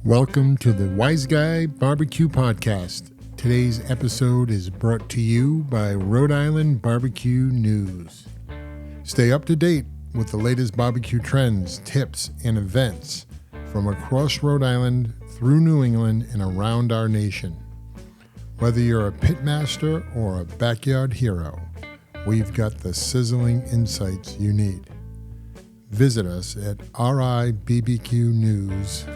Welcome to the Wise Guy BBQ Podcast. Today's episode is brought to you by Rhode Island Barbecue News. Stay up to date with the latest barbecue trends, tips, and events from across Rhode Island, through New England, and around our nation. Whether you're a pitmaster or a backyard hero, we've got the sizzling insights you need. Visit us at ribbqnews.com.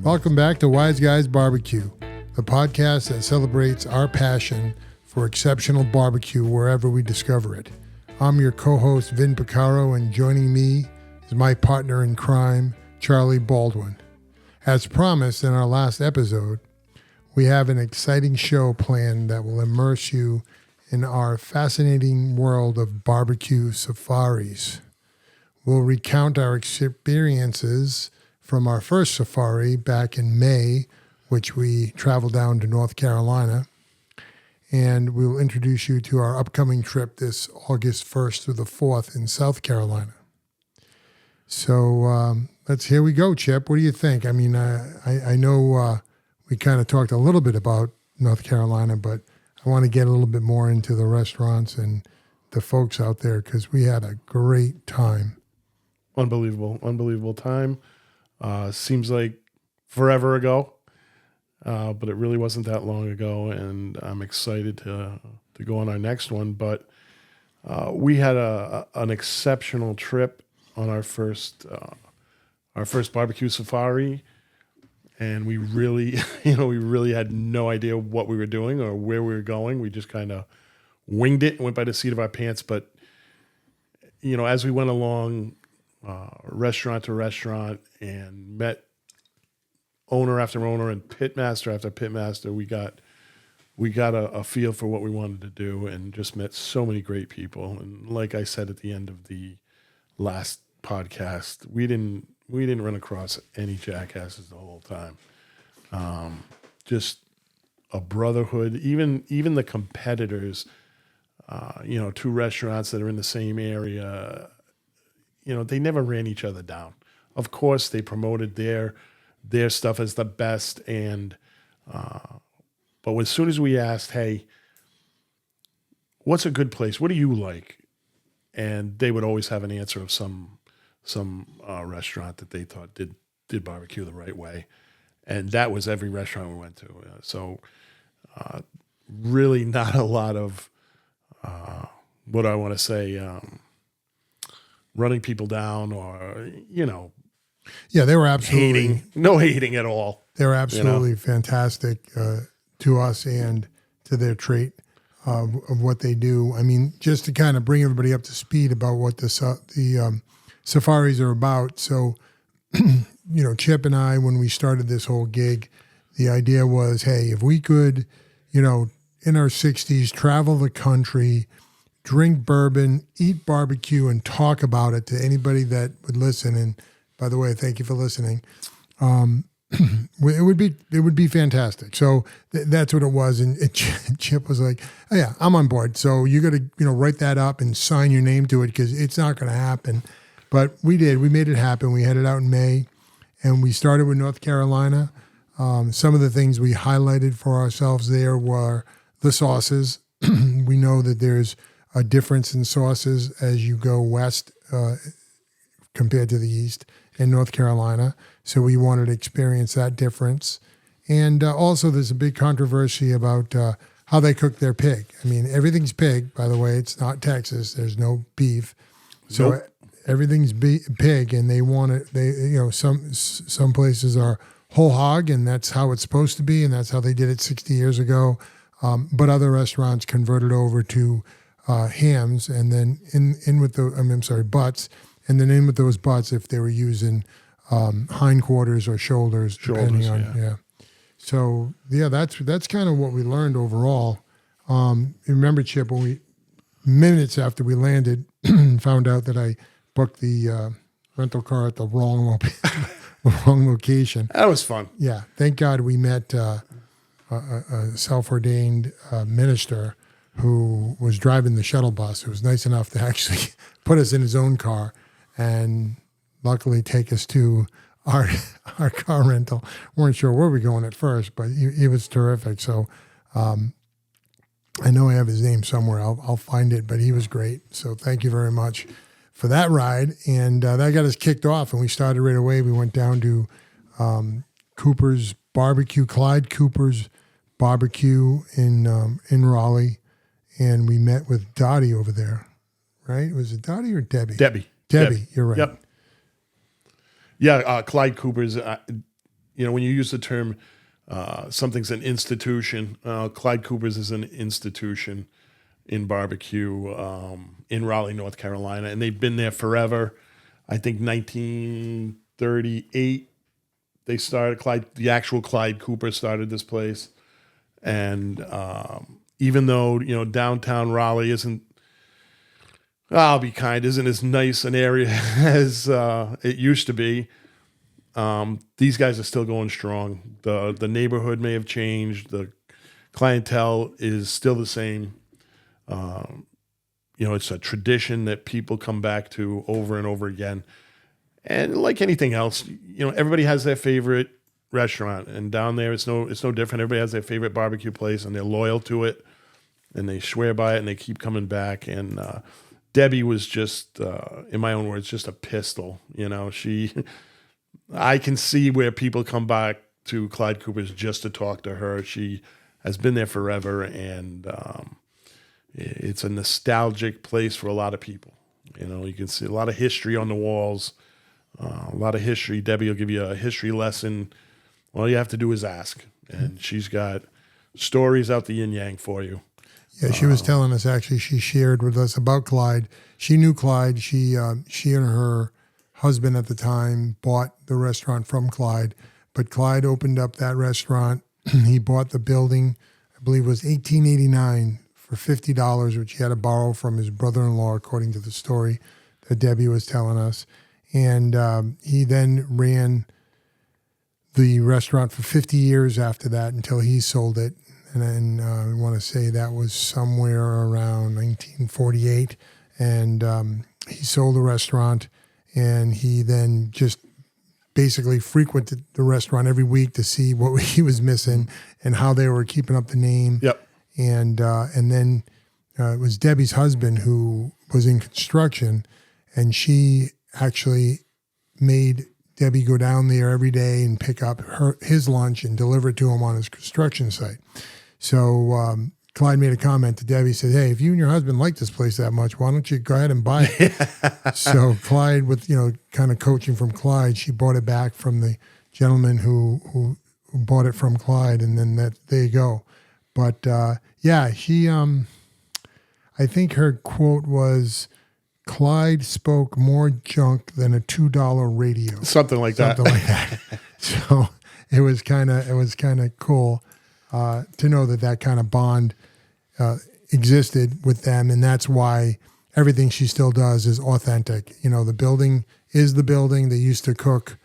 Welcome back to Wise Guys Barbecue, the podcast that celebrates our passion for exceptional barbecue wherever we discover it. I'm your co-host, Vin Porcaro, and joining me is my partner in crime, Charlie Baldwin. As promised in our last episode, we have an exciting show planned that will immerse you in our fascinating world of barbecue safaris. We'll recount our experiences from our first safari back in May, which we traveled down to North Carolina. And we'll introduce you to our upcoming trip this August 1st through the 4th in South Carolina. So here we go, Chip. What do you think? I mean, I know we kind of talked a little bit about North Carolina, but I want to get a little bit more into the restaurants and the folks out there because we had a great time. Unbelievable time. Seems like forever ago, but it really wasn't that long ago, and I'm excited to go on our next one. But we had an exceptional trip on our first barbecue safari, and we really had no idea what we were doing or where we were going. We just kind of winged it and went by the seat of our pants. But as we went along, restaurant to restaurant, and met owner after owner and pitmaster after pitmaster, we got a feel for what we wanted to do, and just met so many great people. And like I said at the end of the last podcast, we didn't run across any jackasses the whole time. Just a brotherhood. Even the competitors, two restaurants that are in the same area. They never ran each other down. Of course, they promoted their stuff as the best, but as soon as we asked, "Hey, what's a good place? What do you like?" and they would always have an answer of some restaurant that they thought did barbecue the right way, and that was every restaurant we went to. So, really, not a lot of what I want to say. Running people down, or yeah, they were absolutely no hating at all. They were absolutely fantastic to us and to their trait of what they do. I mean, just to kind of bring everybody up to speed about what the safaris are about. So, Chip and I, when we started this whole gig, the idea was, hey, if we could, in our 60s, travel the country, drink bourbon, eat barbecue, and talk about it to anybody that would listen. And by the way, thank you for listening. It would be fantastic. So that's what it was. And Chip was like, "Oh yeah, I'm on board. So you got to write that up and sign your name to it because it's not going to happen." But we did. We made it happen. We headed out in May, and we started with North Carolina. Some of the things we highlighted for ourselves there were the sauces. We know that there's a difference in sauces as you go west compared to the east in North Carolina. So we wanted to experience that difference. And also there's a big controversy about how they cook their pig. I mean, everything's pig, by the way. It's not Texas. There's no beef. So nope. Everything's pig, and they want it. Some places are whole hog, and that's how it's supposed to be, and that's how they did it 60 years ago. But other restaurants converted over to hams, and then butts, and then in with those butts if they were using hindquarters or shoulders, depending on. Yeah. So that's kind of what we learned overall. Remember, Chip, when minutes after we landed, found out that I booked the rental car at the wrong location. That was fun. Yeah, thank God we met a self-ordained minister who was driving the shuttle bus, who was nice enough to actually put us in his own car and luckily take us to our our car rental. Weren't sure where we were going at first, but it was terrific. So I know I have his name somewhere. I'll find it, but he was great. So thank you very much for that ride. And that got us kicked off, and we started right away. We went down to Cooper's Barbecue, Clyde Cooper's Barbecue in Raleigh, and we met with Dottie over there. Right? Was it Dottie or Debbie? Debbie. You're right. Yep. Yeah, Clyde Cooper's. When you use the term something's an institution, Clyde Cooper's is an institution in barbecue in Raleigh, North Carolina, and they've been there forever. I think 1938 they started. The actual Clyde Cooper started this place, and even though downtown Raleigh isn't, I'll be kind, isn't as nice an area as it used to be. These guys are still going strong. The neighborhood may have changed. The clientele is still the same. It's a tradition that people come back to over and over again. And like anything else, everybody has their favorite restaurant, and down there it's no different. Everybody has their favorite barbecue place, and they're loyal to it, and they swear by it, and they keep coming back. And Debbie was just, in my own words, just a pistol. I can see where people come back to Clyde Cooper's just to talk to her. She has been there forever, and it's a nostalgic place for a lot of people. You can see a lot of history on the walls, a lot of history. Debbie will give you a history lesson. All you have to do is ask, and she's got stories out the yin-yang for you. Yeah, she was telling us, actually, she shared with us about Clyde. She knew Clyde. She and her husband at the time bought the restaurant from Clyde, but Clyde opened up that restaurant. He bought the building, I believe it was $18.89 for $50, which he had to borrow from his brother-in-law, according to the story that Debbie was telling us. And he then ran the restaurant for 50 years after that until he sold it. And then I want to say that was somewhere around 1948. And he sold the restaurant, and he then just basically frequented the restaurant every week to see what he was missing and how they were keeping up the name. Yep. And then it was Debbie's husband who was in construction, and she actually made Debbie go down there every day and pick up his lunch and deliver it to him on his construction site. So Clyde made a comment to Debbie, said, "Hey, if you and your husband like this place that much, why don't you go ahead and buy it?" So Clyde, with kind of coaching from Clyde, she bought it back from the gentleman who bought it from Clyde, and then there you go. But she, I think her quote was, "Clyde spoke more junk than a $2 radio." Something like that. So it was kind of cool to know that kind of bond existed with them, and that's why everything she still does is authentic. The building is the building. They used to cook.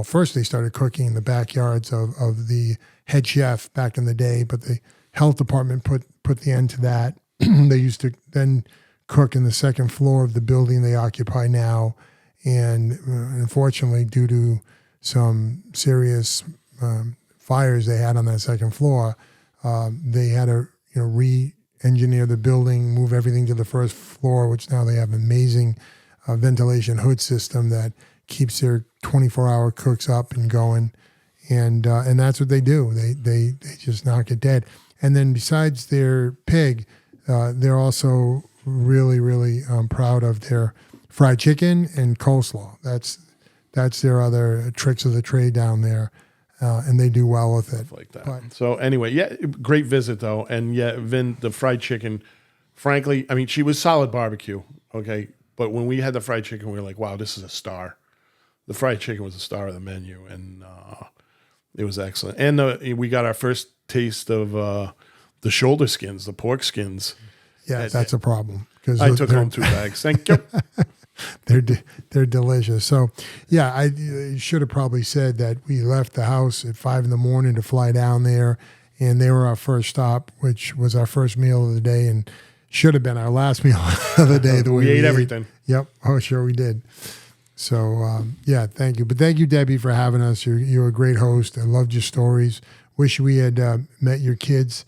First they started cooking in the backyards of the head chef back in the day, but the health department put the end to that. They used to then cook in the second floor of the building they occupy now, and unfortunately, due to some serious fires they had on that second floor, they had to re-engineer the building, move everything to the first floor, which now they have an amazing ventilation hood system that keeps their 24-hour cooks up and going, and that's what they do. They just knock it dead. And then besides their pig, they're also really, really proud of their fried chicken and coleslaw. That's their other tricks of the trade down there, and they do well with it. Like that. So anyway, great visit though, and Vin, the fried chicken. Frankly, I mean, she was solid barbecue, okay, but when we had the fried chicken, we were like, wow, this is a star. The fried chicken was a star of the menu, and it was excellent. And we got our first taste of the shoulder skins, the pork skins. Yeah, that's a problem. I took home 2 bags. Thank you. They're delicious. So, I should have probably said that we left the house at 5 a.m. to fly down there, and they were our first stop, which was our first meal of the day, and should have been our last meal of the day. We ate everything. Yep. Oh, sure we did. So yeah, thank you. But thank you, Debbie, for having us. You're a great host. I loved your stories. Wish we had met your kids.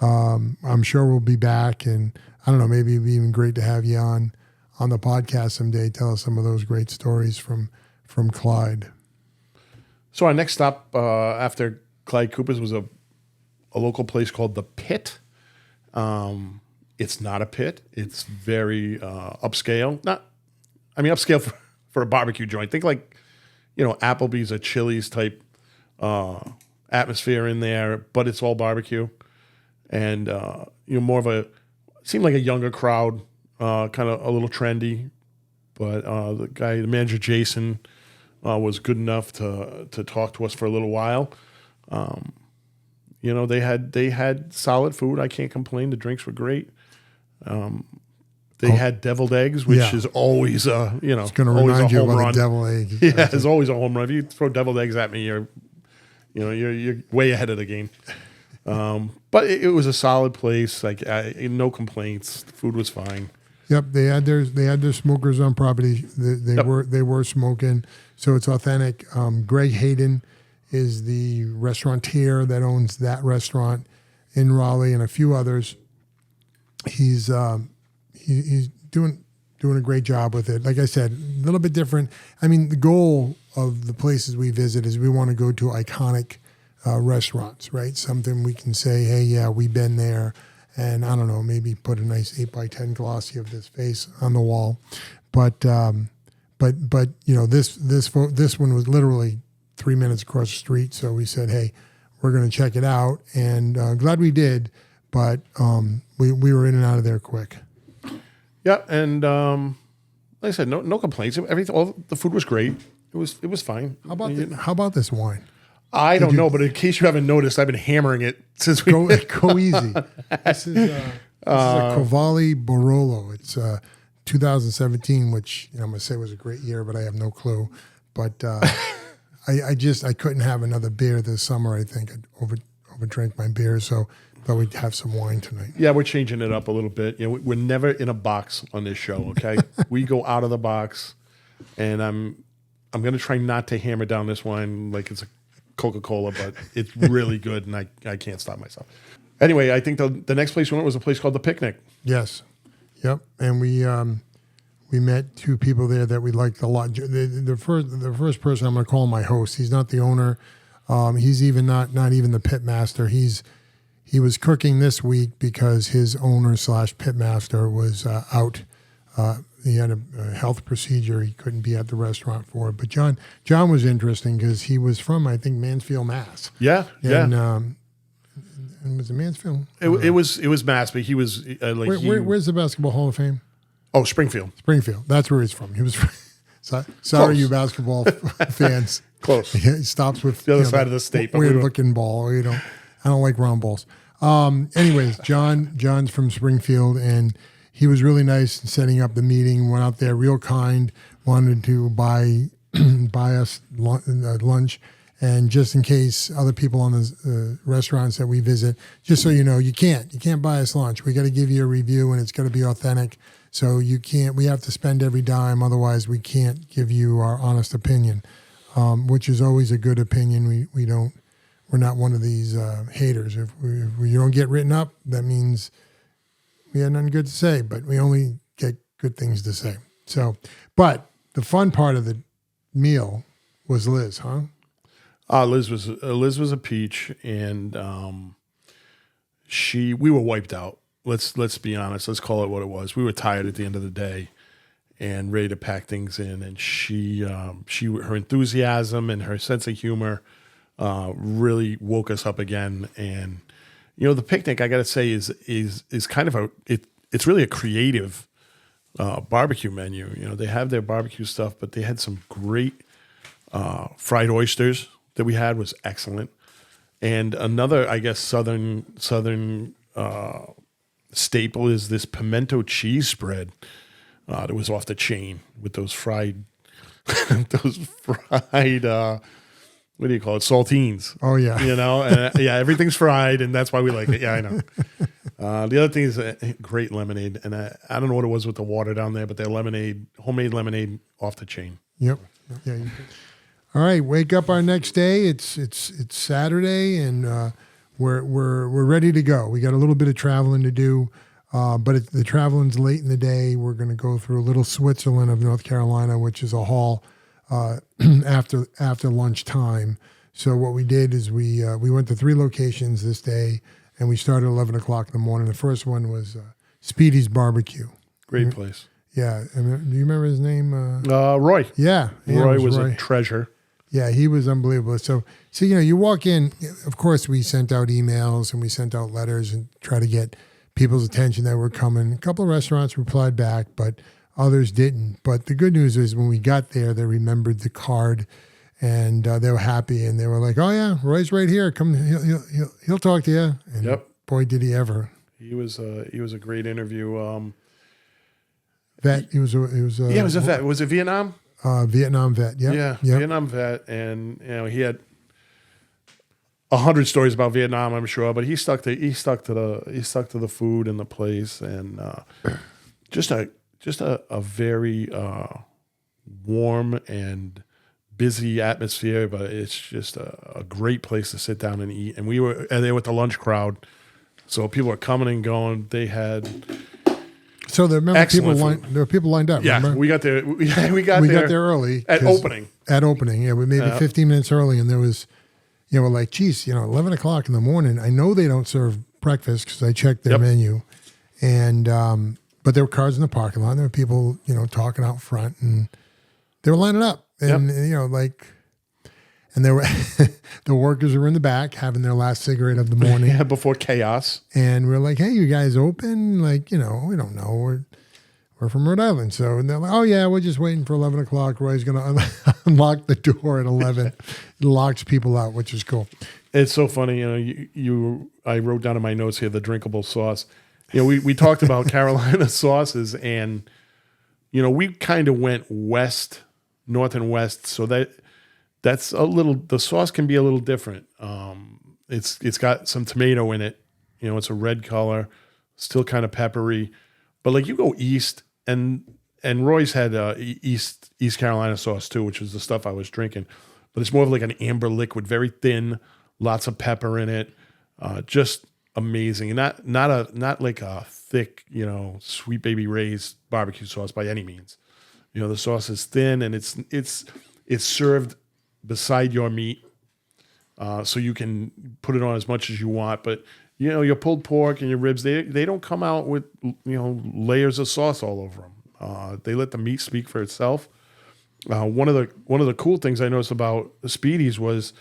I'm sure we'll be back, and I don't know, maybe it'd be even great to have you on the podcast someday. Tell us some of those great stories from Clyde. So our next stop after Clyde Cooper's was a local place called The Pit. It's not a pit. It's very upscale. Upscale for a barbecue joint. Think like, Applebee's or Chili's type atmosphere in there, but it's all barbecue. And, more of seemed like a younger crowd, kind of a little trendy. But the manager, Jason, was good enough to talk to us for a little while. They had solid food. I can't complain. The drinks were great. They had deviled eggs, which is always It's going to remind you about the deviled eggs. Yeah, it's always a home run. If you throw deviled eggs at me, you're way ahead of the game. But it was a solid place. Like no complaints. The food was fine. Yep, they had their smokers on property. They were smoking, so it's authentic. Greg Hayden is the restaurateur that owns that restaurant in Raleigh and a few others. He's doing a great job with it. Like I said, a little bit different. I mean, the goal of the places we visit is we want to go to iconic restaurants, right? Something we can say, hey, yeah, we've been there. And I don't know, maybe put a nice 8x10 glossy of this face on the wall. But this one was literally 3 minutes across the street. So we said, hey, we're going to check it out. And glad we did. But we were in and out of there quick. Yeah, and like I said, no complaints. All the food was great. It was fine. How about this wine? I don't know, but in case you haven't noticed, I've been hammering it since we go easy. This is a Cavalli Barolo. It's 2017, which I'm gonna say was a great year, but I have no clue. But I couldn't have another beer this summer. I think I overdrank my beer, so thought we'd have some wine tonight. Yeah, we're changing it up a little bit. We're never in a box on this show. Okay, we go out of the box, and I'm gonna try not to hammer down this wine like it's a Coca-Cola, but it's really good, and I can't stop myself. Anyway, I think the next place we went was a place called The Picnic. Yes. Yep. And we met two people there that we liked a lot. The first person, I'm going to call him my host. He's not the owner. He's even not even the pit master. He was cooking this week because his owner / pit master was out. He had a health procedure he couldn't be at the restaurant for. But John was interesting because he was from, I think, Mansfield, Mass. Yeah, and was it Mansfield? It was Mass, but he was where's the Basketball Hall of Fame? Oh, Springfield. That's where he's from. He was. Sorry, you basketball fans. Close. He stops with the other side of the state. Weird looking ball. I don't like round balls. Anyways, John's from Springfield, and he was really nice in setting up the meeting. Went out there, real kind. Wanted to buy us lunch, and just in case other people on the restaurants that we visit, just so you know, you can't buy us lunch. We got to give you a review, and it's got to be authentic. So we have to spend every dime. Otherwise, we can't give you our honest opinion, which is always a good opinion. We're not one of these haters. If you don't get written up, that means we had nothing good to say, but we only get good things to say. So, but the fun part of the meal was Liz, huh? Liz was a peach, and we were wiped out. Let's be honest. Let's call it what it was. We were tired at the end of the day and ready to pack things in. And her enthusiasm and her sense of humor really woke us up again. And the picnic, I got to say, is kind of it's really a creative barbecue menu. They have their barbecue stuff, but they had some great fried oysters that we had was excellent. And another, I guess, southern staple is this pimento cheese spread that was off the chain with those fried what do you call it? Saltines. Oh yeah. And everything's fried, and that's why we like it. Yeah, I know. The other thing is great lemonade, and I don't know what it was with the water down there, but their homemade lemonade, off the chain. Yep. Yeah. You can. All right. Wake up our next day. It's Saturday, and we're ready to go. We got a little bit of traveling to do, but the traveling's late in the day. We're going to go through a little Switzerland of North Carolina, which is a haul after lunchtime. So what we did is we went to 3 locations this day, and we started at 11 o'clock in the morning. The first one was Speedy's Barbecue. Great place. Yeah. Do you remember his name? Roy. Yeah. Roy was a treasure. Yeah, he was unbelievable. So you walk in, of course, we sent out emails and we sent out letters and try to get people's attention that were coming. A couple of restaurants replied back, but others didn't. But the good news is when we got there, they remembered the card, and they were happy, and they were like, "Oh yeah, Roy's right here. Come, he'll talk to you." And yep. Boy, did he ever! He was a great interview. Vet. He was a vet. Was it Vietnam? Vietnam vet. Yep. Yeah. Yep. Vietnam vet, and he had 100 stories about Vietnam, I'm sure, but he stuck to the food and the place, and just a very warm and busy atmosphere, but it's just a great place to sit down and eat. And we were there with the lunch crowd, so people were coming and going. They had there were people lined up. Yeah, remember? we got there. We got there early at opening. At opening, yeah, we maybe 15 minutes early, and there was, we're like, geez, 11 o'clock in the morning. I know they don't serve breakfast because I checked their menu, and but there were cars in the parking lot. There were people, talking out front, and they were lining up, and and there were the workers were in the back having their last cigarette of the morning. Yeah, before chaos. And we're like, hey, you guys open? Like, we don't know. We're from Rhode Island. So, and they're like, oh yeah, we're just waiting for 11 o'clock. Roy's going to unlock the door at 11. It locks people out, which is cool. It's so funny. I wrote down in my notes here, the drinkable sauce. We talked about Carolina sauces, and, we kind of went north and west. So that's the sauce can be a little different. It's got some tomato in it. It's a red color, still kind of peppery. But like you go east, and Roy's had East Carolina sauce too, which was the stuff I was drinking. But it's more of like an amber liquid, very thin, lots of pepper in it, just amazing. And not like a thick, Sweet Baby Ray's barbecue sauce by any means. The sauce is thin, and it's served beside your meat, so you can put it on as much as you want. But your pulled pork and your ribs, they don't come out with layers of sauce all over them. They let the meat speak for itself. One of the cool things I noticed about the Speedies was,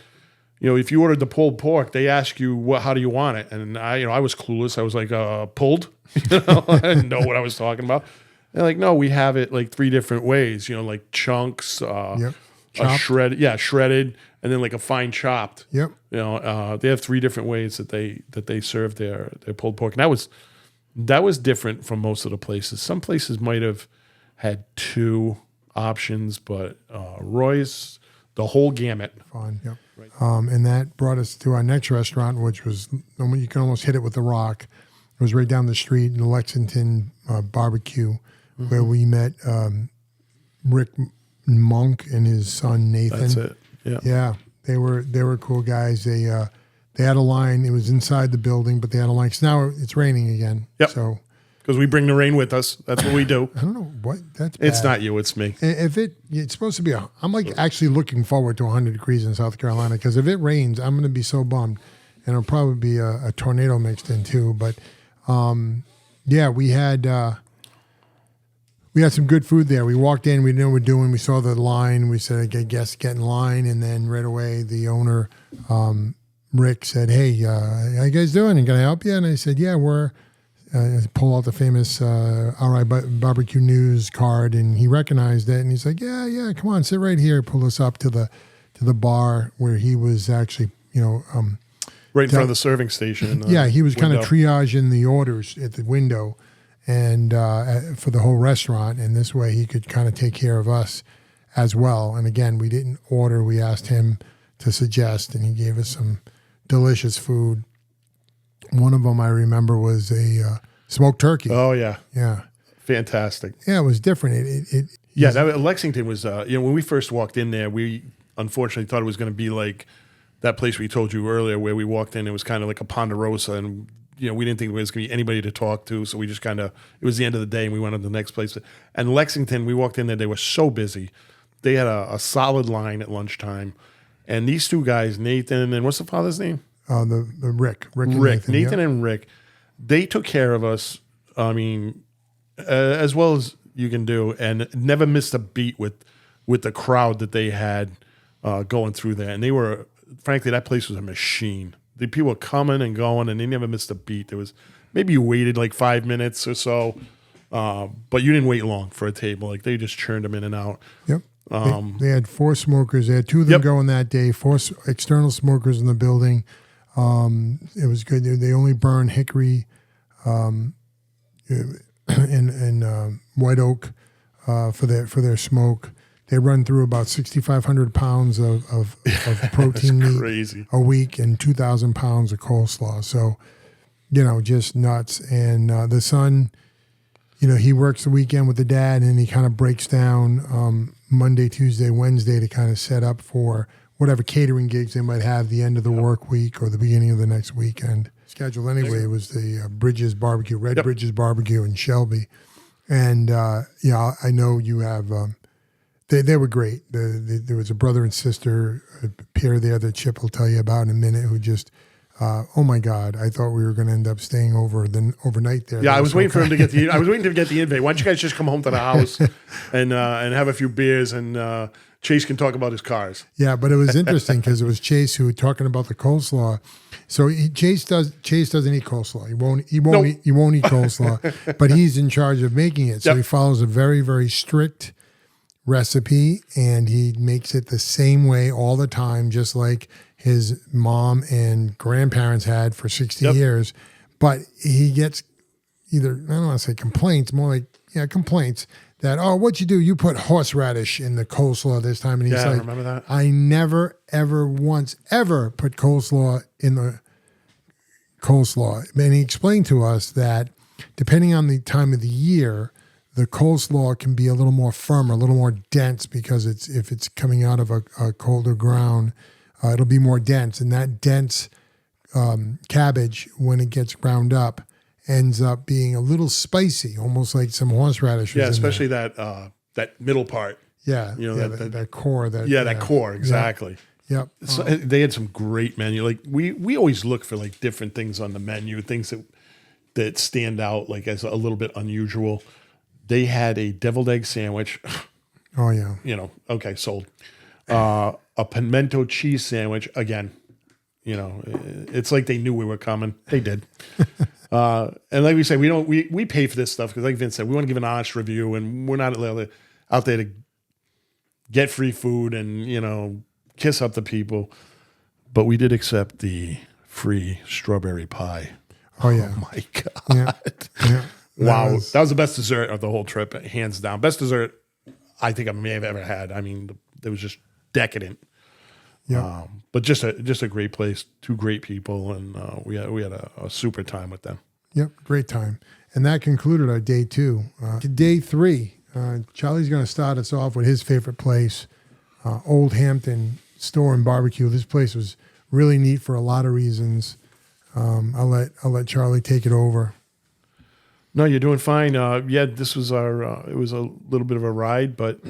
if you ordered the pulled pork, they ask you how do you want it, and I was clueless. I was like, pulled. I didn't know what I was talking about. They're like, no, we have it like 3 different ways. like chunks. Shredded, and then like a fine chopped. Yep. They have 3 different ways that they serve their pulled pork, and that was different from most of the places. Some places might have had 2 options, but Roy's the whole gamut. Fun. Yep. Right. And that brought us to our next restaurant, which was you can almost hit it with the rock. It was right down the street in the Lexington Barbecue, where we met Rick Monk and his son Nathan. That's it. Yeah. Yeah. They were cool guys. They had a line. It was inside the building, but they had a line. 'Cause now it's raining again. Yep. So because we bring the rain with us. That's what we do. I don't know what that's bad. It's not you, it's me. If it's supposed to be I'm like actually looking forward to 100 degrees in South Carolina, because if it rains, I'm going to be so bummed, and it'll probably be a tornado mixed in too. But yeah, we had some good food there. We walked in, we knew what we're doing. We saw the line. We said, "Okay, guests get in line," and then right away the owner, Rick, said, "Hey, how you guys doing? And can I help you?" And I said, "Yeah, we're." Pull out the famous RI Barbecue News card, and he recognized it, and he's like, "Yeah, come on, sit right here." Pulled us up to the bar where he was actually, right in front of the serving station. Yeah, he was kind of triaging the orders at the window, and for the whole restaurant, and this way he could kind of take care of us as well. And again, we didn't order; we asked him to suggest, and he gave us some delicious food. One of them I remember was a smoked turkey. Oh yeah, yeah, fantastic. Yeah, it was different. Yeah, Lexington was, when we first walked in there, we unfortunately thought it was going to be like that place we told you earlier where we walked in. It was kind of like a Ponderosa, and we didn't think there was going to be anybody to talk to, so we just it was the end of the day, and we went on to the next place. And Lexington, we walked in there, they were so busy. They had a solid line at lunchtime, and these two guys, Nathan, and what's the father's name? The Rick and Nathan and Rick, they took care of us, I mean, as well as you can do, and never missed a beat with the crowd that they had going through there. And they were, frankly, that place was a machine. The people were coming and going, and they never missed a beat. There was, maybe you waited like 5 minutes or so, but you didn't wait long for a table. Like, they just churned them in and out. Yep. They had 4 smokers. They had 2 of them going that day, 4 external smokers in the building. It was good. They only burn hickory and white oak for their smoke. They run through about 6,500 pounds of protein meat a week and 2,000 pounds of coleslaw. So, just nuts. And the son, he works the weekend with the dad, and he kind of breaks down Monday, Tuesday, Wednesday to kind of set up for whatever catering gigs they might have the end of the work week or the beginning of the next weekend. Schedule anyway, it was the Bridges Barbecue, Bridges Barbecue in Shelby. And, I know you have, they were great. There was a brother and sister, a pair there that Chip will tell you about in a minute, who just, oh my God, I thought we were going to end up staying overnight there. Yeah, I was waiting for him to get the invite. Why don't you guys just come home to the house and have a few beers, and Chase can talk about his cars. Yeah, but it was interesting because it was Chase who was talking about the coleslaw. So Chase doesn't eat coleslaw. He won't eat coleslaw, but he's in charge of making it. So he follows a very, very strict recipe, and he makes it the same way all the time, just like his mom and grandparents had for 60 years. But he gets either, I don't want to say complaints, more like, complaints that, what'd you do? You put horseradish in the coleslaw this time. And he's like, remember that? I never, ever, once, ever put coleslaw in the coleslaw. And he explained to us that depending on the time of the year, the coleslaw can be a little more firm, a little more dense, because if it's coming out of a colder ground, it'll be more dense. And that dense cabbage, when it gets ground up, ends up being a little spicy, almost like some horseradish. Yeah, especially that middle part. Yeah, that core. That core, exactly. Yep. So they had some great menu. Like we always look for like different things on the menu, things that stand out like as a little bit unusual. They had a deviled egg sandwich. Oh yeah. Okay, sold. A pimento cheese sandwich. Again, it's like they knew we were coming. They did. And like we say, we pay for this stuff because, like Vince said, we want to give an honest review, and we're not out there to get free food and kiss up the people. But we did accept the free strawberry pie. Oh yeah! Oh my God! Yeah. Wow, that was the best dessert of the whole trip, hands down. Best dessert I think I may have ever had. I mean, it was just decadent. Yeah. But just a great place, 2 great people, and we had a super time with them. Yep, great time. And that concluded our day 2. Day 3, Charlie's going to start us off with his favorite place, Old Hampton Store and Barbecue. This place was really neat for a lot of reasons. I'll let Charlie take it over. No, you're doing fine. This was it was a little bit of a ride, but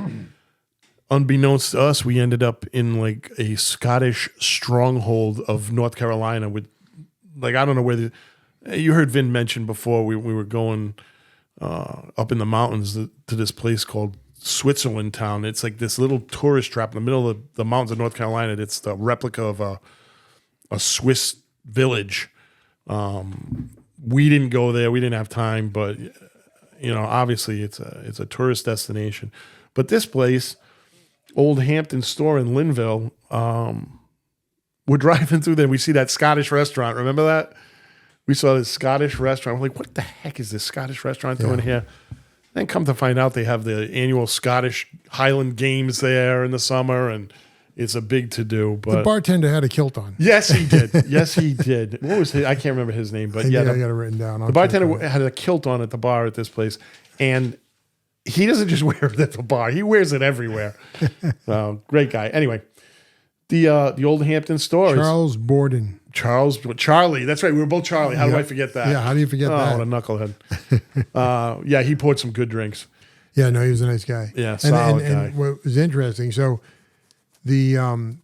unbeknownst to us, we ended up in like a Scottish stronghold of North Carolina with, like, I don't know where you heard Vin mention before we were going up in the mountains to this place called Switzerland Town. It's like this little tourist trap in the middle of the mountains of North Carolina. It's the replica of a Swiss village. We didn't go there. We didn't have time, but obviously it's a tourist destination. But this place, Old Hampton Store in Linville, we're driving through there. We see that Scottish restaurant. Remember that? We saw this Scottish restaurant. We're like, what the heck is this Scottish restaurant doing here? Then come to find out they have the annual Scottish Highland Games there in the summer, and it's a big to-do. But the bartender had a kilt on. Yes, he did. Yes, he did. What was I can't remember his name, but I got it written down. The bartender had a kilt on at the bar at this place, and he doesn't just wear it at the bar. He wears it everywhere. Great guy. Anyway, the Old Hampton store is Charles Borden. Charlie. That's right. We were both Charlie. How do I forget that? Yeah, how do you forget that? What a knucklehead. Yeah, he poured some good drinks. Yeah, no, he was a nice guy. Yeah, solid guy. And what was interesting, so the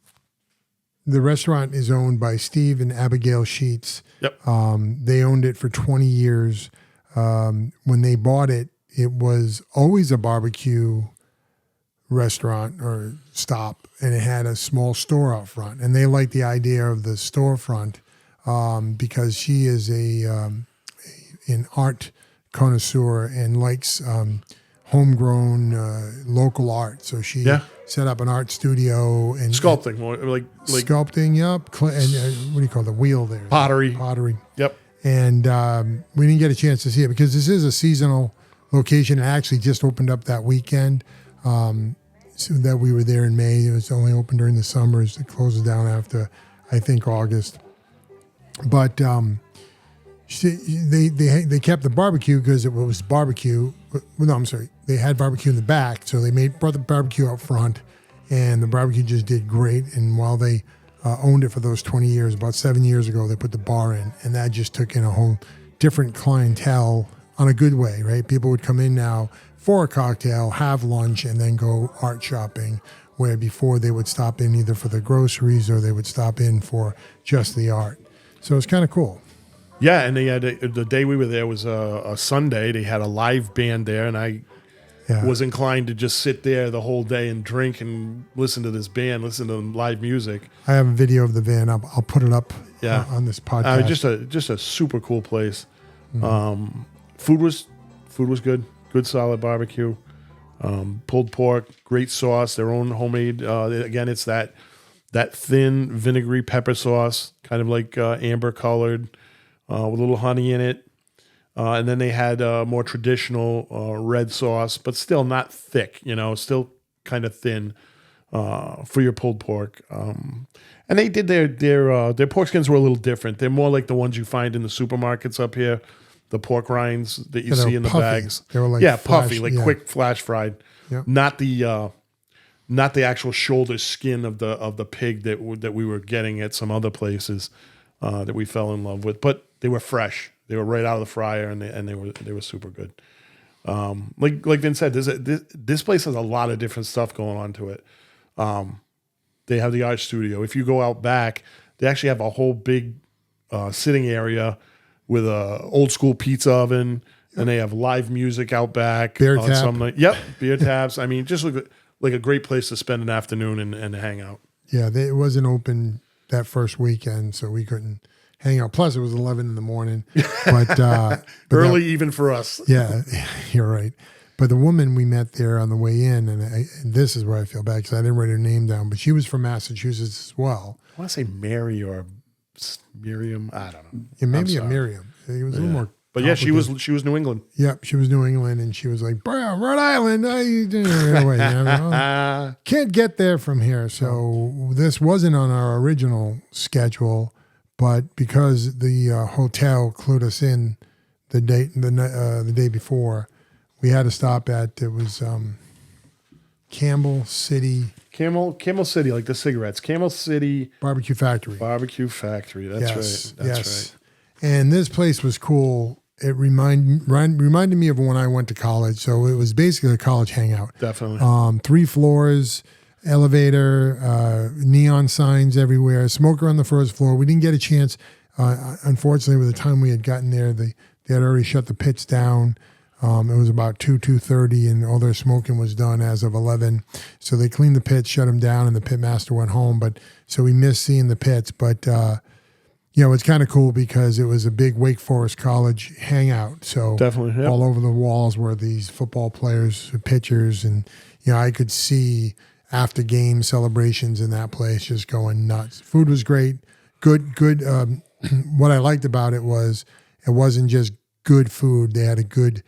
restaurant is owned by Steve and Abigail Sheets. Yep. They owned it for 20 years. When they bought it, it was always a barbecue restaurant or stop, and it had a small store out front. And they liked the idea of the storefront because she is an art connoisseur and likes homegrown local art. So she set up an art studio and sculpting, like sculpting. Yep. And what do you call it? The wheel there? Pottery. Yep. And we didn't get a chance to see it because this is a seasonal location. It actually just opened up that weekend. So that we were there in May. It was only open during the summers. It closes down after, I think, August. But they kept the barbecue because it was barbecue. No, I'm sorry. They had barbecue in the back, so they brought the barbecue out front, and the barbecue just did great. And while they owned it for those 20 years, about 7 years ago, they put the bar in, and that just took in a whole different clientele on a good way, right? People would come in now for a cocktail, have lunch, and then go art shopping, where before they would stop in either for the groceries or they would stop in for just the art. So it's kind of cool. Yeah, and they had the day we were there was a Sunday. They had a live band there, and I was inclined to just sit there the whole day and drink and listen to this band, listen to live music. I have a video of the van. I'll put it up on this podcast. Just a super cool place. Mm-hmm. Food was good. Good solid barbecue, pulled pork, great sauce, their own homemade. Again, it's that thin vinegary pepper sauce, kind of like amber colored, with a little honey in it. And then they had more traditional red sauce, but still not thick. Still kind of thin for your pulled pork. And they did their pork skins were a little different. They're more like the ones you find in the supermarkets up here. The pork rinds that you see in the puffy. Bags. They were like puffy, like quick flash fried. Yep. Not the actual shoulder skin of the pig that we were getting at some other places that we fell in love with. But they were fresh. They were right out of the fryer, and they were super good. Like Vince said, this place has a lot of different stuff going on to it. They have the art studio. If you go out back, they actually have a whole big sitting area with a old school pizza oven, and they have live music out back. Beer tap. Beer taps. I mean, just look like a great place to spend an afternoon and hang out. Yeah, it wasn't open that first weekend, so we couldn't hang out. Plus, it was 11 in the morning. But early even for us. Yeah, you're right. But the woman we met there on the way in, and this is where I feel bad because I didn't write her name down, but she was from Massachusetts as well. I want to say Mary or Miriam. I don't know. Yeah, maybe a Miriam. It was a little more. But yeah, she was New England. Yep, she was New England, and she was like, "Bro, Rhode Island, can't get there from here." So this wasn't on our original schedule, but because the hotel clued us in the day before, we had to stop at Camel City, like the cigarettes. Camel City Barbecue Factory. That's right. And this place was cool. It reminded me of when I went to college. So it was basically a college hangout. Definitely. 3 floors, elevator, neon signs everywhere, smoker on the first floor. We didn't get a chance. Unfortunately, by the time we had gotten there, they had already shut the pits down. It was about 2:30, and all their smoking was done as of 11. So they cleaned the pits, shut them down, and the pit master went home. But so we missed seeing the pits. But it's kind of cool because it was a big Wake Forest College hangout. So definitely, all over the walls were these football players, pitchers, and I could see after game celebrations in that place just going nuts. Food was great, good. What I liked about it was it wasn't just good food. They had a good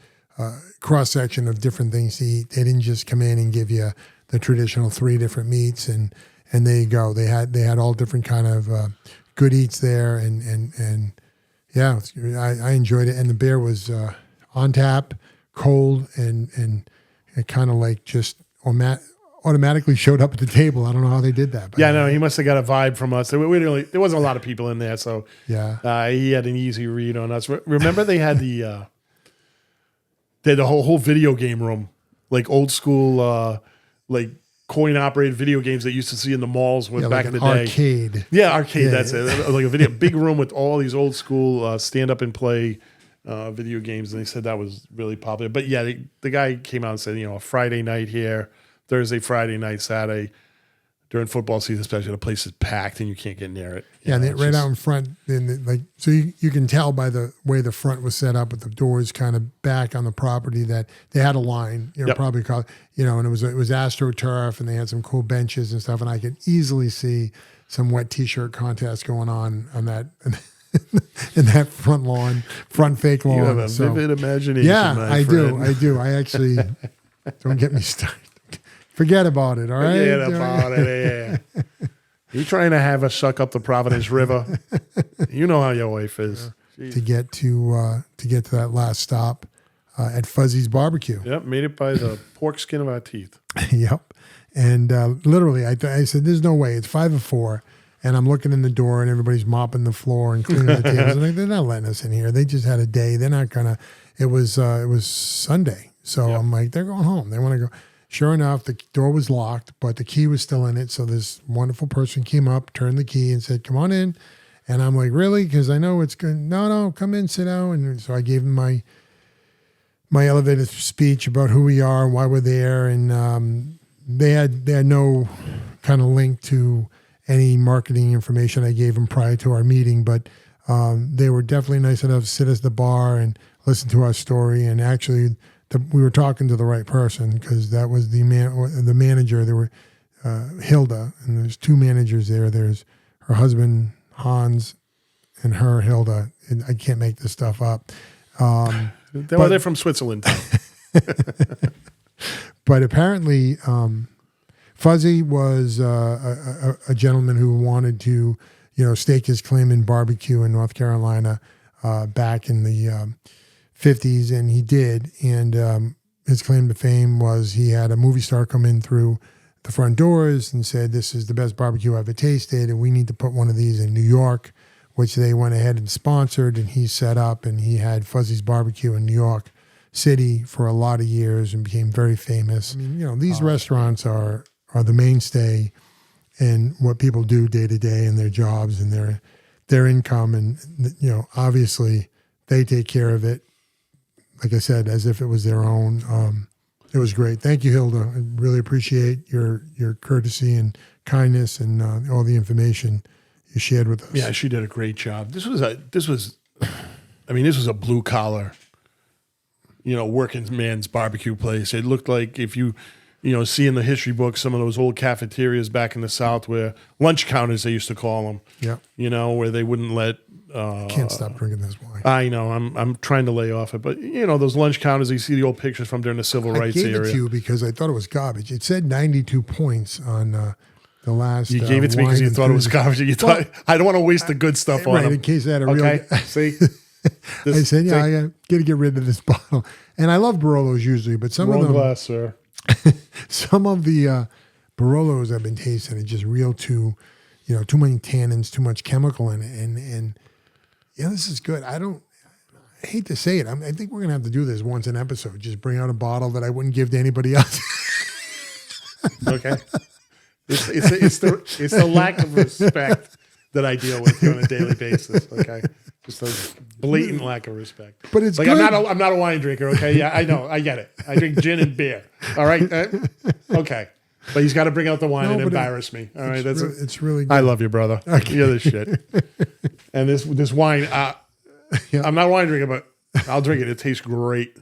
cross section of different things to eat. They didn't just come in and give you the traditional 3 different meats and there you go. They had all different kind of good eats there and yeah, I enjoyed it. And the beer was on tap, cold and it kind of like just automatically showed up at the table. I don't know how they did that. But Yeah, no, he must have got a vibe from us. There wasn't a lot of people in there, so yeah. he had an easy read on us. Remember, they had the whole video game room, like old school, like coin operated video games that you used to see in the malls back like in the an day. Arcade. Yeah, arcade. That's it. Like a big room with all these old school stand up and play video games, and they said that was really popular. But yeah, the guy came out and said, a Friday night here, Thursday, Friday night, Saturday, during football season, especially, the place is packed and you can't get near it. Yeah, and right out in front, so you can tell by the way the front was set up with the doors kind of back on the property that they had a line, probably called, and it was AstroTurf, and they had some cool benches and stuff, and I could easily see some wet T-shirt contest going on that in that front fake lawn. You have a vivid imagination. Yeah, my friend. I do. I actually don't get me started. Forget about it, all right? Forget about it, yeah. You trying to have us suck up the Providence River? You know how your wife is. To get to that last stop at Fuzzy's Barbecue. Yep, made it by the pork skin of our teeth. Yep. And literally, I said, there's no way. It's 5 or 4. And I'm looking in the door, and everybody's mopping the floor and cleaning the tables. And they're not letting us in here. They just had a day. They're not going to. It was Sunday. So I'm like, they're going home. They want to go. Sure enough, the door was locked, but the key was still in it. So this wonderful person came up, turned the key, and said, "Come on in." And I'm like, "Really?" Because I know it's good. No, come in, sit down. And so I gave him my elevator speech about who we are, why we're there, and they had no kind of link to any marketing information I gave them prior to our meeting, but they were definitely nice enough to sit us at the bar and listen to our story. And actually, we were talking to the right person, because that was the manager. There were Hilda, and there's 2 managers there. There's her husband Hans and her Hilda. And I can't make this stuff up. They're from Switzerland. But apparently, Fuzzy was a gentleman who wanted to, stake his claim in barbecue in North Carolina back in the 50s, and he did. And his claim to fame was he had a movie star come in through the front doors and said, "This is the best barbecue I've ever tasted, and we need to put one of these in New York," which they went ahead and sponsored, and he set up, and he had Fuzzy's Barbecue in New York City for a lot of years and became very famous. I mean, these restaurants are the mainstay in what people do day to day in their jobs and their income. And, obviously they take care of it, like I said, as if it was their own. It was great. Thank you, Hilda. I really appreciate your courtesy and kindness and all the information you shared with us. Yeah, she did a great job. This was a blue collar, working man's barbecue place. It looked like if you see in the history books some of those old cafeterias back in the South, where lunch counters, they used to call them. Yeah. Where they wouldn't let. Can't stop drinking this wine. I know. I'm trying to lay off it, but those lunch counters, you see the old pictures from during the civil rights era. I gave it to you because I thought it was garbage. It said 92 points on the last. You gave it to me because you thought it was garbage. You thought I don't want to waste the good stuff on them. In case I had a real. See. I said, I got to get rid of this bottle. And I love Barolos usually, but some of them. Glass, sir. Some of the Barolos I've been tasting are just real too many tannins, too much chemical in it. And this is good. I hate to say it. I think we're going to have to do this once an episode. Just bring out a bottle that I wouldn't give to anybody else. Okay. It's the lack of respect that I deal with here on a daily basis. Okay. Just a blatant lack of respect. But it's like good. I'm not a wine drinker. Okay. Yeah, I know. I get it. I drink gin and beer. All right. Okay. But he's got to bring out the wine and embarrass me. All right. It's really good. I love you, brother. Okay. You're the shit. And this wine, I'm not a wine drinker, but I'll drink it. It tastes great.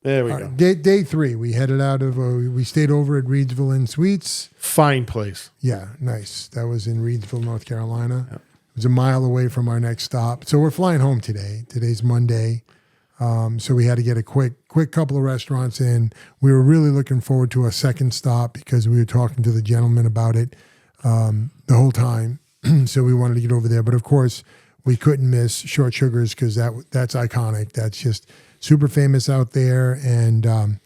There we go. Day 3, we headed out of, we stayed over at Reedsville Inn Suites. Fine place. Yeah, nice. That was in Reedsville, North Carolina. Yep. It was a mile away from our next stop. So we're flying home today. Today's Monday. So we had to get a quick couple of restaurants in. We were really looking forward to a second stop because we were talking to the gentleman about it the whole time. So we wanted to get over there. But of course, we couldn't miss Short Sugars because that's iconic. That's just super famous out there. And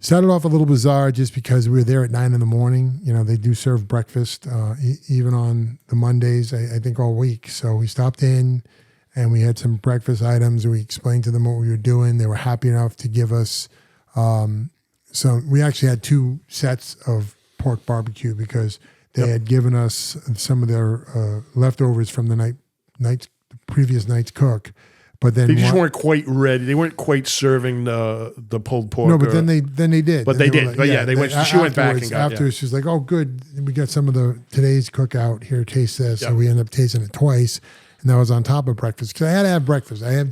Started off a little bizarre just because we were there at 9 a.m. You know, they do serve breakfast even on the Mondays, I think all week. So we stopped in and we had some breakfast items. We explained to them what we were doing. They were happy enough to give us we actually had 2 sets of pork barbecue because they had given us some of their leftovers from the previous night's cook. But then they just weren't quite ready. They weren't quite serving the pulled pork. No, but then they did. But they did. Like, but yeah, they went. She went back and got afterwards. She was like, "Oh, good. We got some of today's cookout here. Taste this." So we ended up tasting it twice, and that was on top of breakfast because I had to have breakfast. I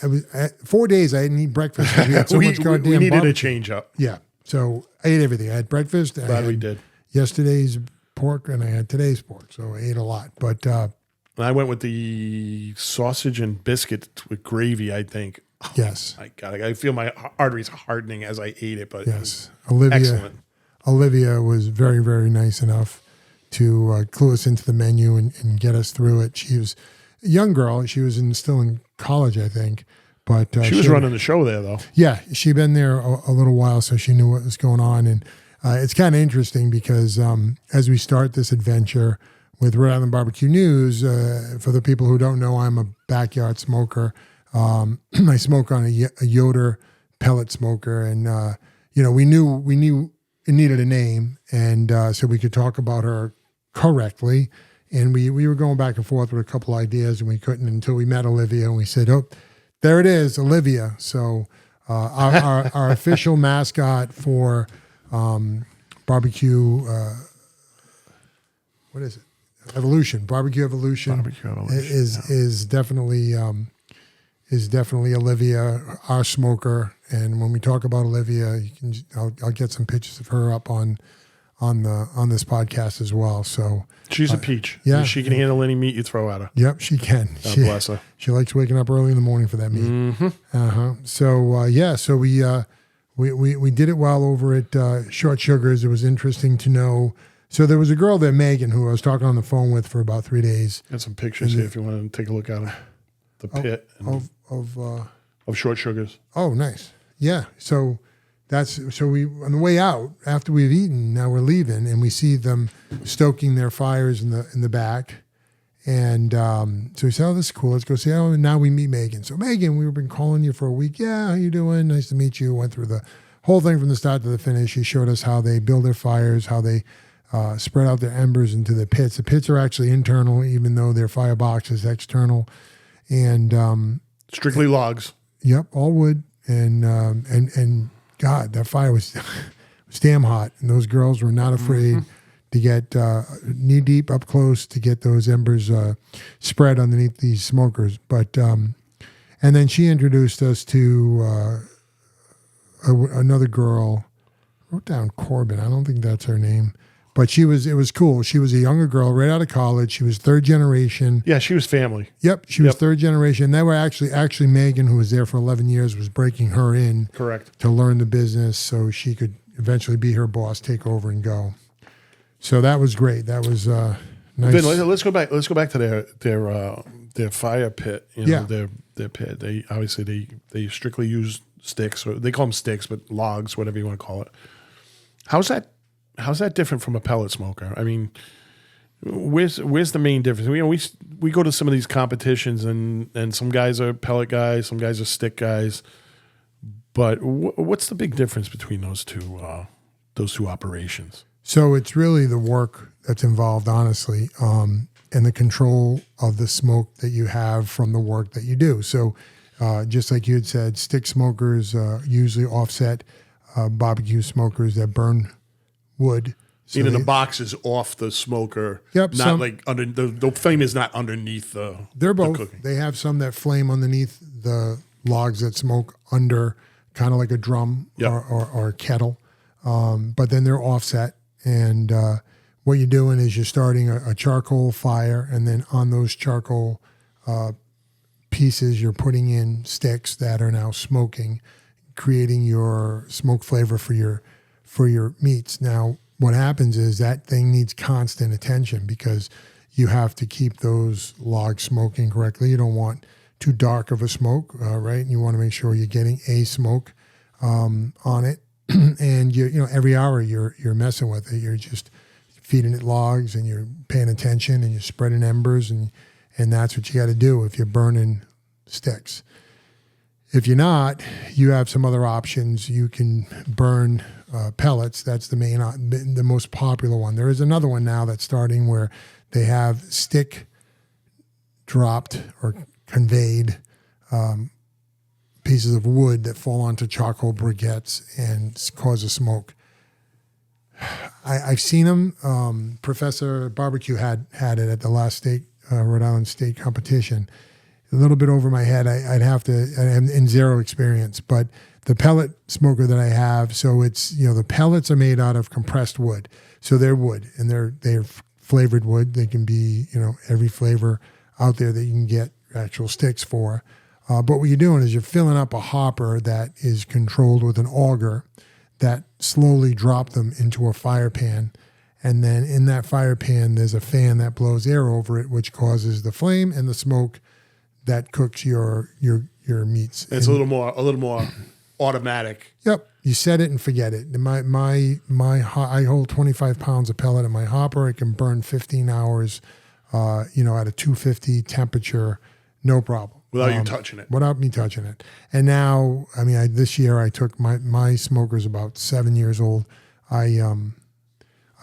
was 4 days. I didn't eat breakfast because we had so much goddamn. We needed barbecue. a change up. Yeah, so I ate everything. I had breakfast. Glad we did. Yesterday's pork, and I had today's pork, so I ate a lot. But I went with the sausage and biscuit with gravy, I think. Yes. My God, I feel my arteries hardening as I ate it, but yes. Excellent. Olivia was very, very nice enough to clue us into the menu and get us through it. She was a young girl. She was still in college, I think. But she was running the show there, though. Yeah, she'd been there a little while, so she knew what was going on. And it's kind of interesting because as we start this adventure with Rhode Island Barbecue News, for the people who don't know, I'm a backyard smoker. I smoke on a Yoder pellet smoker, and we knew it needed a name, and so we could talk about her correctly. And we were going back and forth with a couple ideas, and we couldn't until we met Olivia, and we said, "Oh, there it is, Olivia." So our official mascot for barbecue, what is it? Evolution, barbecue evolution, is definitely Olivia, our smoker. And when we talk about Olivia, I'll get some pictures of her up on this podcast as well. So she's a peach. Yeah, she can handle any meat you throw at her. Yep, she can. God bless her. She likes waking up early in the morning for that meat. Mm-hmm. So we did it well over at Short Sugars. It was interesting to know. So there was a girl there, Megan, who I was talking on the phone with for about 3 days. Got some pictures here if you want to take a look at them. The pit of Short Sugars. Oh, nice. Yeah. So we on the way out after we've eaten. Now we're leaving, and we see them stoking their fires in the back. And so we said, "Oh, this is cool. Let's go see." Oh, and now we meet Megan. So Megan, we've been calling you for a week. Yeah, how you doing? Nice to meet you. Went through the whole thing from the start to the finish. She showed us how they build their fires, how they spread out their embers into the pits. The pits are actually internal, even though their firebox is external. And strictly logs. Yep, all wood. And God, that fire was damn hot. And those girls were not afraid to get knee deep up close to get those embers spread underneath these smokers. But and then she introduced us to another girl. I wrote down Corbin. I don't think that's her name. But it was cool. She was a younger girl right out of college. She was third generation. Yeah, she was family. Yep, she was third generation. They were actually Megan, who was there for 11 years, was breaking her in. Correct. To learn the business so she could eventually be her boss, take over and go. So that was great. That was nice. Then let's go back. Let's go back to their fire pit. Their pit. They obviously they strictly use sticks, or they call them sticks, but logs, whatever you want to call it. How's that different from a pellet smoker? I mean, where's the main difference? We go to some of these competitions, and some guys are pellet guys, some guys are stick guys. But what's the big difference between those two operations? So it's really the work that's involved, honestly, and the control of the smoke that you have from the work that you do. So just like you had said, stick smokers usually offset barbecue smokers that burn wood. So the box is off the smoker. Yep. Not like under the flame is not underneath the. They're both. The cooking. They have some that flame underneath the logs that smoke under, kind of like a drum or a kettle. But then they're offset, and what you're doing is you're starting a charcoal fire, and then on those charcoal pieces, you're putting in sticks that are now smoking, creating your smoke flavor for your meats. Now, what happens is that thing needs constant attention because you have to keep those logs smoking correctly. You don't want too dark of a smoke, right? You want to make sure you're getting a smoke on it. and every hour you're messing with it. You're just feeding it logs, and you're paying attention, and you're spreading embers, and that's what you got to do if you're burning sticks. If you're not, you have some other options. You can burn pellets. That's the most popular one. There is another one now that's starting where they have stick dropped or conveyed pieces of wood that fall onto charcoal briquettes and cause a smoke. I've seen them. Professor Barbecue had it at the last Rhode Island State competition. A little bit over my head. I'd have to, in zero experience, but the pellet smoker that I have, so it's, the pellets are made out of compressed wood. So they're wood, and they're flavored wood. They can be, every flavor out there that you can get actual sticks for. But what you're doing is you're filling up a hopper that is controlled with an auger that slowly drop them into a fire pan. And then in that fire pan, there's a fan that blows air over it, which causes the flame and the smoke that cooks your meats. It's a little more automatic. Yep. You set it and forget it. I hold 25 pounds of pellet in my hopper. It can burn 15 hours, at a 250 temperature, no problem. Without you touching it. Without me touching it. And now, this year I took my smoker's about 7 years old. I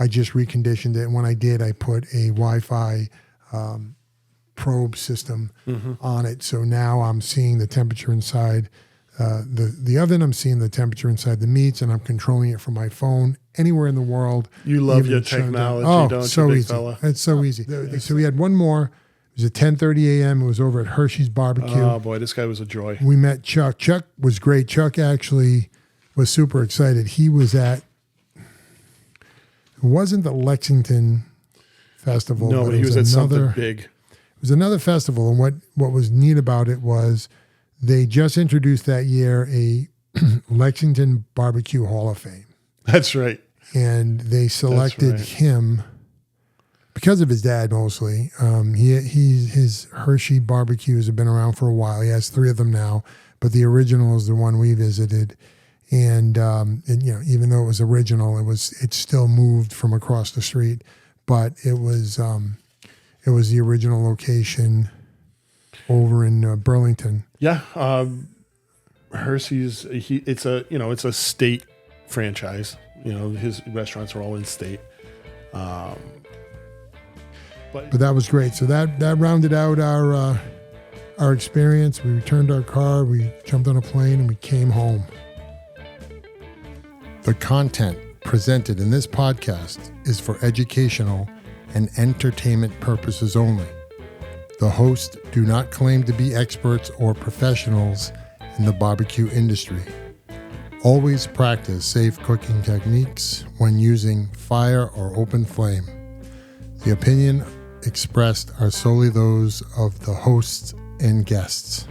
just reconditioned it. And when I did, I put a Wi-Fi probe system on it. So now I'm seeing the temperature inside the oven. I'm seeing the temperature inside the meats, and I'm controlling it from my phone anywhere in the world. You love your technology, don't so you, big easy. fella? It's so easy. So we had one more. It was at 10:30 a.m. It was over at Hershey's Barbecue. Oh boy, this guy was a joy. We met Chuck. Chuck was great. Chuck actually was super excited. He was it wasn't the Lexington Festival. No, but he was at something big. It was another festival, and what was neat about it was they just introduced that year a Lexington Barbecue Hall of Fame. That's right. And they selected him because of his dad mostly. His Hershey barbecues have been around for a while. He has 3 of them now, but the original is the one we visited. And even though it was original, it still moved from across the street, but it was the original location over in Burlington. Yeah, Hershey's. It's a state franchise. His restaurants are all in state. But that was great. So that rounded out our experience. We returned our car, we jumped on a plane, and we came home. The content presented in this podcast is for educational and entertainment purposes only. The hosts do not claim to be experts or professionals in the barbecue industry. Always practice safe cooking techniques when using fire or open flame. The opinion expressed are solely those of the hosts and guests.